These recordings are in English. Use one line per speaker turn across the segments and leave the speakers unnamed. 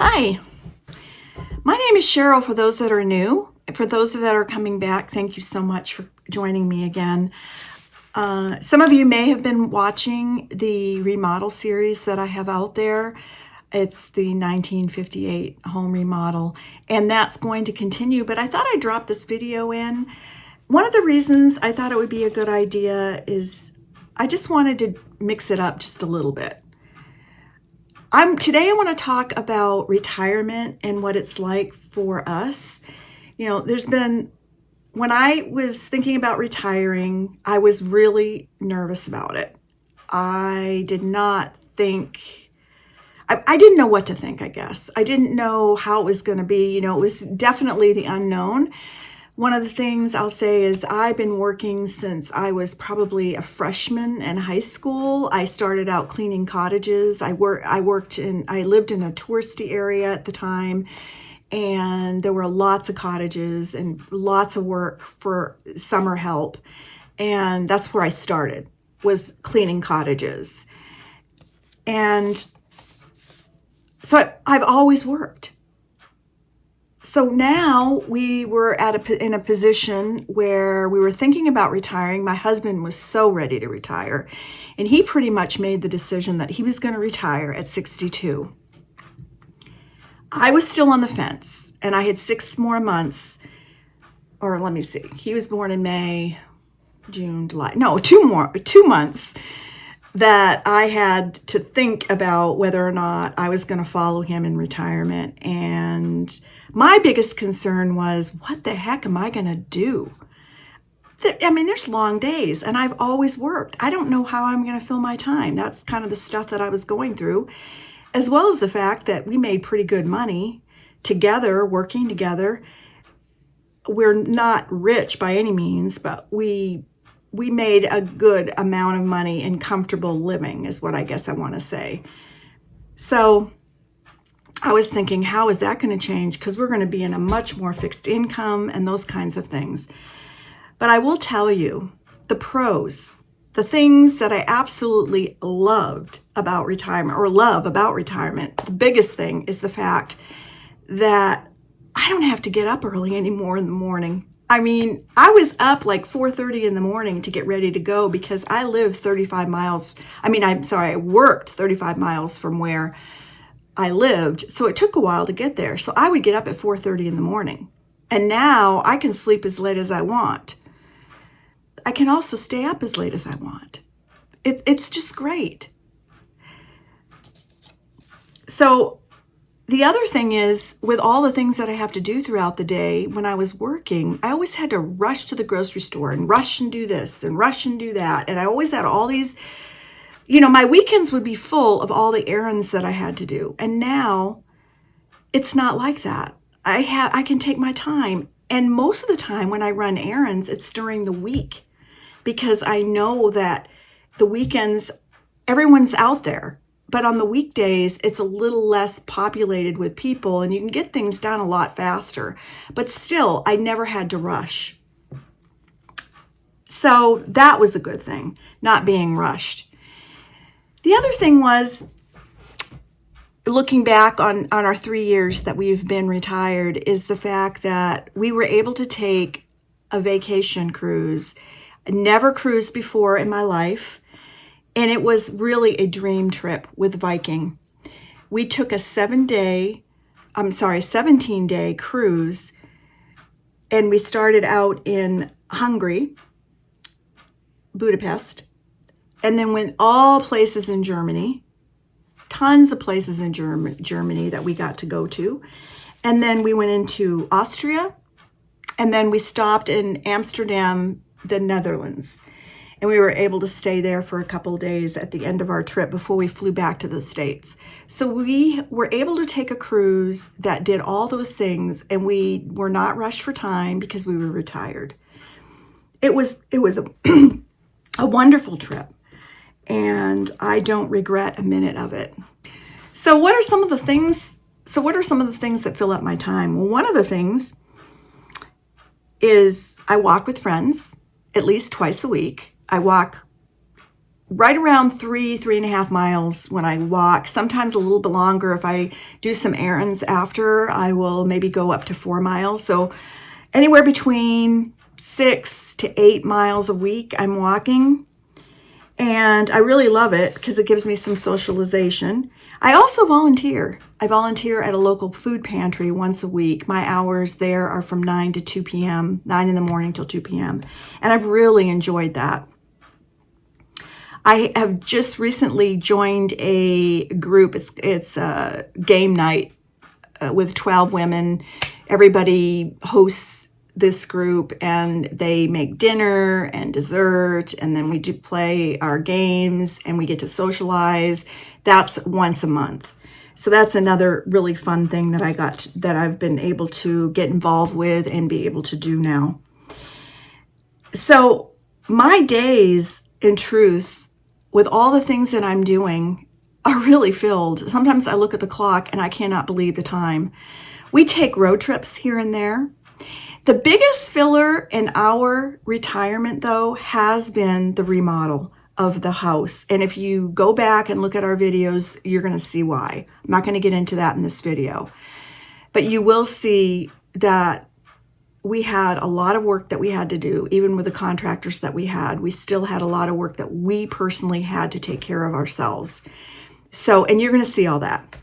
Hi, my name is Cheryl. For those that are new, for those that are coming back, thank you so much for joining me again. Some of you may have been watching the remodel series that I have out there. It's the 1958 home remodel, and that's going to continue, but I thought I'd drop this video in. One of the reasons I thought it would be a good idea is I just wanted to mix it up just a little bit. Today I want to talk about retirement and what it's like for us. When I was thinking about retiring, I was really nervous about it. I did not think, I didn't know what to think, I guess. I didn't know how it was going to be. It was definitely the unknown. One of the things I'll say is I've been working since I was probably a freshman in high school. I started out cleaning cottages. I lived in a touristy area at the time, and there were lots of cottages and lots of work for summer help. And that's where I started, was cleaning cottages. And so I've always worked. So now we were in a position where we were thinking about retiring. My husband was so ready to retire, and he pretty much made the decision that he was going to retire at 62. I was still on the fence, and I had 6 more months, or let me see. He was born in May, June, July. No, 2 months that I had to think about whether or not I was going to follow him in retirement. And my biggest concern was, what the heck am I going to do? There's long days, and I've always worked. I don't know how I'm going to fill my time. That's kind of the stuff that I was going through, as well as the fact that we made pretty good money together, working together. We're not rich by any means, but we made a good amount of money in comfortable living, is what I guess I want to say. So I was thinking, how is that going to change? Because we're going to be in a much more fixed income and those kinds of things. But I will tell you the pros, the things that I absolutely loved about retirement, or love about retirement. The biggest thing is the fact that I don't have to get up early anymore in the morning. I was up like 4:30 in the morning to get ready to go because I live 35 miles. I worked 35 miles from where I lived. So it took a while to get there. So I would get up at 4:30 in the morning. And now I can sleep as late as I want. I can also stay up as late as I want. It's just great. So the other thing is, with all the things that I have to do throughout the day, when I was working, I always had to rush to the grocery store and rush and do this and rush and do that. And I always had all these, my weekends would be full of all the errands that I had to do. And now it's not like that. I can take my time. And most of the time when I run errands, it's during the week, because I know that the weekends, everyone's out there. But on the weekdays, it's a little less populated with people, and you can get things done a lot faster. But still, I never had to rush. So that was a good thing, not being rushed. The other thing was, looking back on our 3 years that we've been retired, is the fact that we were able to take a vacation cruise. I never cruised before in my life. And it was really a dream trip with Viking. We took a 17-day cruise, and we started out in Hungary, Budapest, and then went all places in Germany, tons of places in Germany that we got to go to. And then we went into Austria, and then we stopped in Amsterdam, the Netherlands. And we were able to stay there for a couple of days at the end of our trip before we flew back to the States. So we were able to take a cruise that did all those things, and we were not rushed for time because we were retired. It was a wonderful trip, and I don't regret a minute of it. So what are some of the things that fill up my time? Well, one of the things is I walk with friends at least twice a week. I walk right around 3.5 miles when I walk, sometimes a little bit longer. If I do some errands after, I will maybe go up to 4 miles. So anywhere between 6 to 8 miles a week I'm walking. And I really love it because it gives me some socialization. I also volunteer. I volunteer at a local food pantry once a week. My hours there are from 9 to 2 p.m., 9 in the morning till 2 p.m. And I've really enjoyed that. I have just recently joined a group. It's a game night with 12 women. Everybody hosts this group and they make dinner and dessert, and then we do play our games and we get to socialize. That's once a month. So that's another really fun thing that I've been able to get involved with and be able to do now. So my days, in truth, with all the things that I'm doing, are really filled. Sometimes I look at the clock and I cannot believe the time. We take road trips here and there. The biggest filler in our retirement, though, has been the remodel of the house. And if you go back and look at our videos, you're going to see why. I'm not going to get into that in this video. But you will see that we had a lot of work that we had to do. Even with the contractors that we had, we still had a lot of work that we personally had to take care of ourselves. So, and you're going to see all that.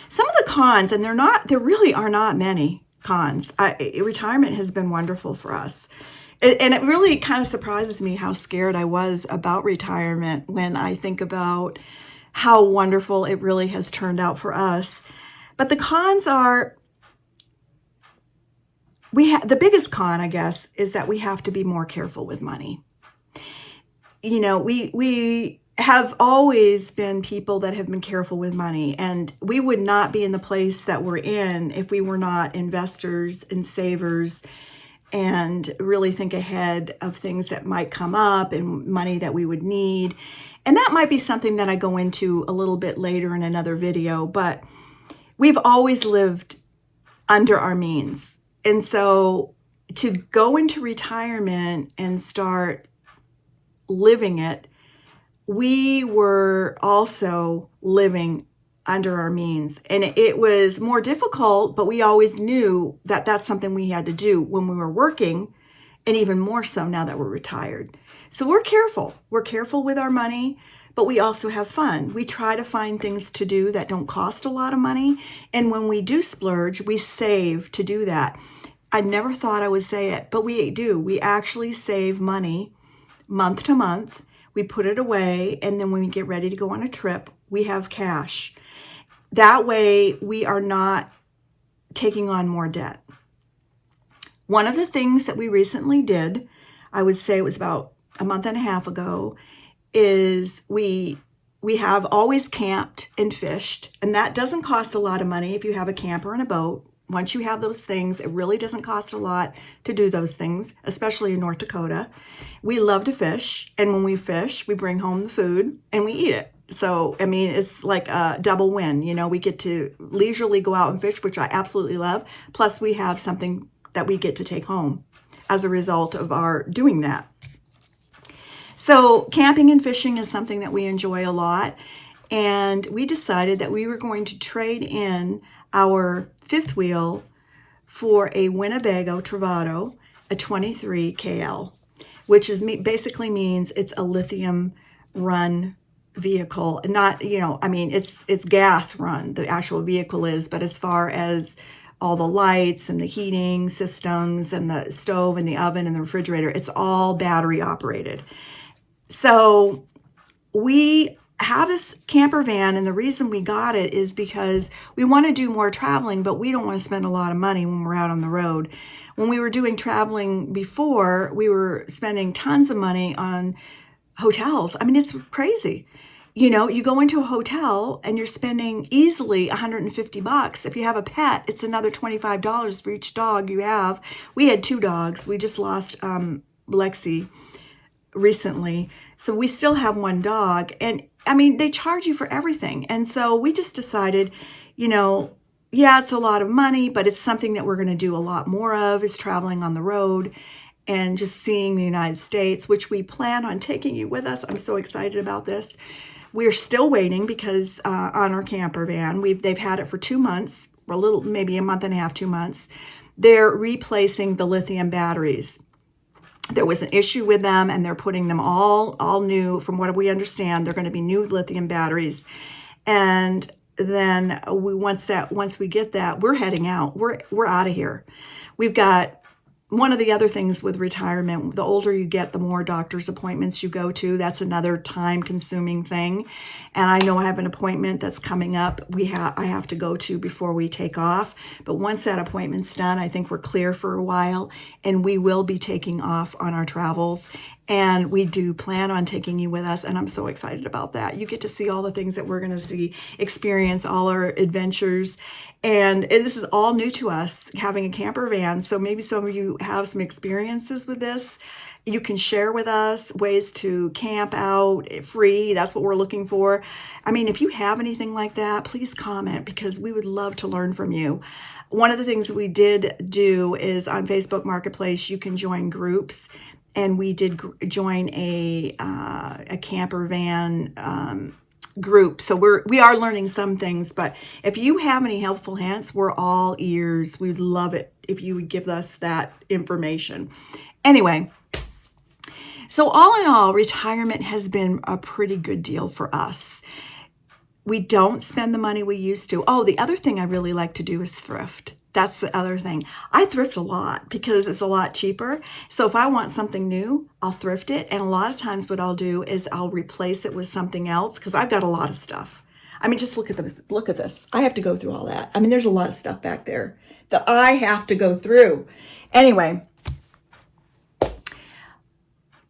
Some of the cons, and there really are not many cons. Retirement has been wonderful for us. And it really kind of surprises me how scared I was about retirement when I think about how wonderful it really has turned out for us. But the cons are, the biggest con, I guess, is that we have to be more careful with money. You know, we have always been people that have been careful with money, and we would not be in the place that we're in if we were not investors and savers and really think ahead of things that might come up and money that we would need. And that might be something that I go into a little bit later in another video, but we've always lived under our means. And so to go into retirement and start living it, we were also living under our means. And it was more difficult, but we always knew that that's something we had to do when we were working, and even more so now that we're retired. So we're careful. We're careful with our money, but we also have fun. We try to find things to do that don't cost a lot of money. And when we do splurge, we save to do that. I never thought I would say it, but we do. We actually save money month to month. We put it away, and then when we get ready to go on a trip, we have cash. That way, we are not taking on more debt. One of the things that we recently did, I would say it was about a month and a half ago, is we have always camped and fished, and that doesn't cost a lot of money if you have a camper and a boat. Once you have those things, it really doesn't cost a lot to do those things, especially in North Dakota. We love to fish, and when we fish, we bring home the food and we eat it. So, I mean, it's like a double win. You know, we get to leisurely go out and fish, which I absolutely love. Plus, we have something that we get to take home as a result of our doing that. So, camping and fishing is something that we enjoy a lot. And we decided that we were going to trade in our fifth wheel for a Winnebago Travato, a 23 KL, which is basically means it's a lithium run vehicle. Not, you know, I mean, it's gas run, the actual vehicle is, but as far as all the lights and the heating systems and the stove and the oven and the refrigerator, it's all battery operated. So we have this camper van, and the reason we got it is because we want to do more traveling, but we don't want to spend a lot of money when we're out on the road. When we were doing traveling before, we were spending tons of money on hotels. I mean, it's crazy. You know, you go into a hotel and you're spending easily $150. If you have a pet, it's another $25 for each dog you have. We had 2 dogs. We just lost Lexi recently. So we still have 1 dog. And I mean, they charge you for everything. And so we just decided, you know, yeah, it's a lot of money, but it's something that we're going to do a lot more of, is traveling on the road. and just seeing the United States, which we plan on taking you with us. I'm so excited about this. We're still waiting because on our camper van, they've had it for 2 months, or maybe a month and a half, 2 months. They're replacing the lithium batteries. There was an issue with them, and they're putting them all new. From what we understand, they're going to be new lithium batteries. And then once we get that, we're heading out. We're out of here. We've got one of the other things with retirement, the older you get, the more doctor's appointments you go to. That's another time-consuming thing. And I know I have an appointment that's coming up. I have to go to before we take off. But once that appointment's done, I think we're clear for a while, and we will be taking off on our travels. And we do plan on taking you with us, and I'm so excited about that. You get to see all the things that we're going to see, experience all our adventures. And this is all new to us, having a camper van. So maybe some of you have some experiences with this. You can share with us ways to camp out free. That's what we're looking for. I mean, if you have anything like that, please comment, because we would love to learn from you. One of the things we did do is on Facebook Marketplace, you can join groups. And we did join a camper van group. So we are learning some things, but if you have any helpful hints, we're all ears. We'd love it if you would give us that information. Anyway, so all in all, retirement has been a pretty good deal for us. We don't spend the money we used to. Oh, the other thing I really like to do is thrift. That's the other thing. I thrift a lot because it's a lot cheaper. So if I want something new, I'll thrift it. And a lot of times what I'll do is I'll replace it with something else, because I've got a lot of stuff. I mean, just look at this. Look at this. I have to go through all that. I mean, there's a lot of stuff back there that I have to go through. Anyway,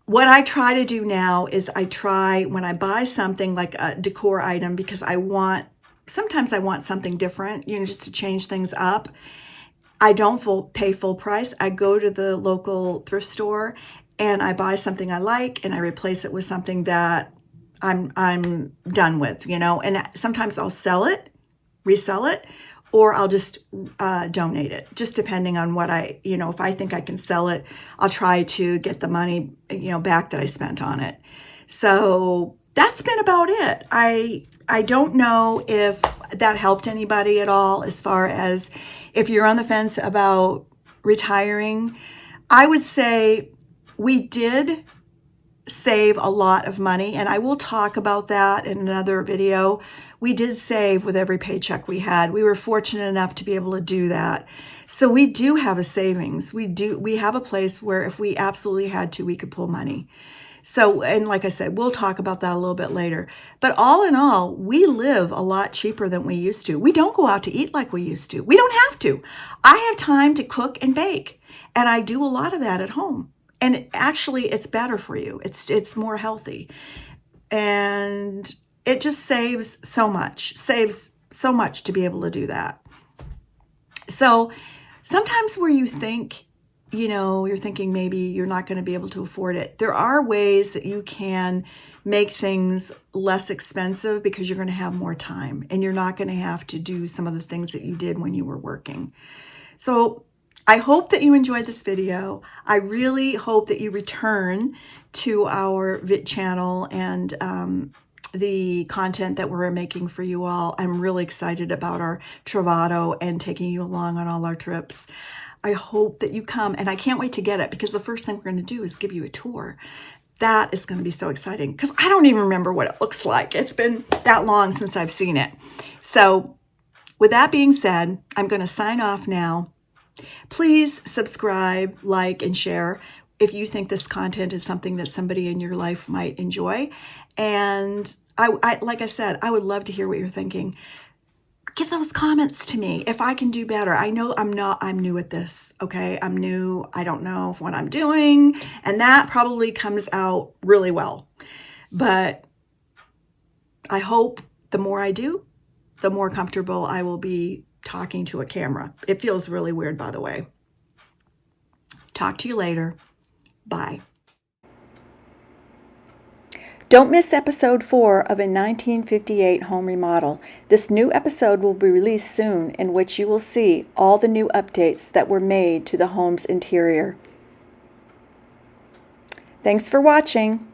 what I try to do now is when I buy something like a decor item, because sometimes I want something different, just to change things up. I don't pay full price. I go to the local thrift store and I buy something I like, and I replace it with something that I'm done with, and sometimes I'll resell it, or I'll just donate it, just depending on what if I think I can sell it, I'll try to get the money, back that I spent on it. So that's been about it. I don't know if that helped anybody at all, as far as if you're on the fence about retiring. I would say we did save a lot of money, and I will talk about that in another video. We did save with every paycheck we had. We were fortunate enough to be able to do that. So we do have a savings. We have a place where if we absolutely had to, we could pull money. So, and like I said, we'll talk about that a little bit later. But all in all, we live a lot cheaper than we used to. We don't go out to eat like we used to. We don't have to. I have time to cook and bake, and I do a lot of that at home. And actually, it's better for you. It's more healthy. And it just saves so much to be able to do that. So sometimes where you think, you're thinking maybe you're not going to be able to afford it, there are ways that you can make things less expensive, because you're going to have more time and you're not going to have to do some of the things that you did when you were working. So I hope that you enjoyed this video. I really hope that you return to our VIT channel and the content that we're making for you all. I'm really excited about our Travato and taking you along on all our trips. I hope that you come, and I can't wait to get it, because the first thing we're going to do is give you a tour. That is going to be so exciting, because I don't even remember what it looks like. It's been that long since I've seen it. So with that being said, I'm going to sign off now. Please subscribe, like, and share if you think this content is something that somebody in your life might enjoy. And I like I said, I would love to hear what you're thinking. Give those comments to me if I can do better. I know I'm new at this, okay? I'm new. I don't know what I'm doing, and that probably comes out really well. But I hope the more I do, the more comfortable I will be talking to a camera. It feels really weird, by the way. Talk to you later. Bye. Don't miss episode 4 of a 1958 home remodel. This new episode will be released soon, in which you will see all the new updates that were made to the home's interior. Thanks for watching.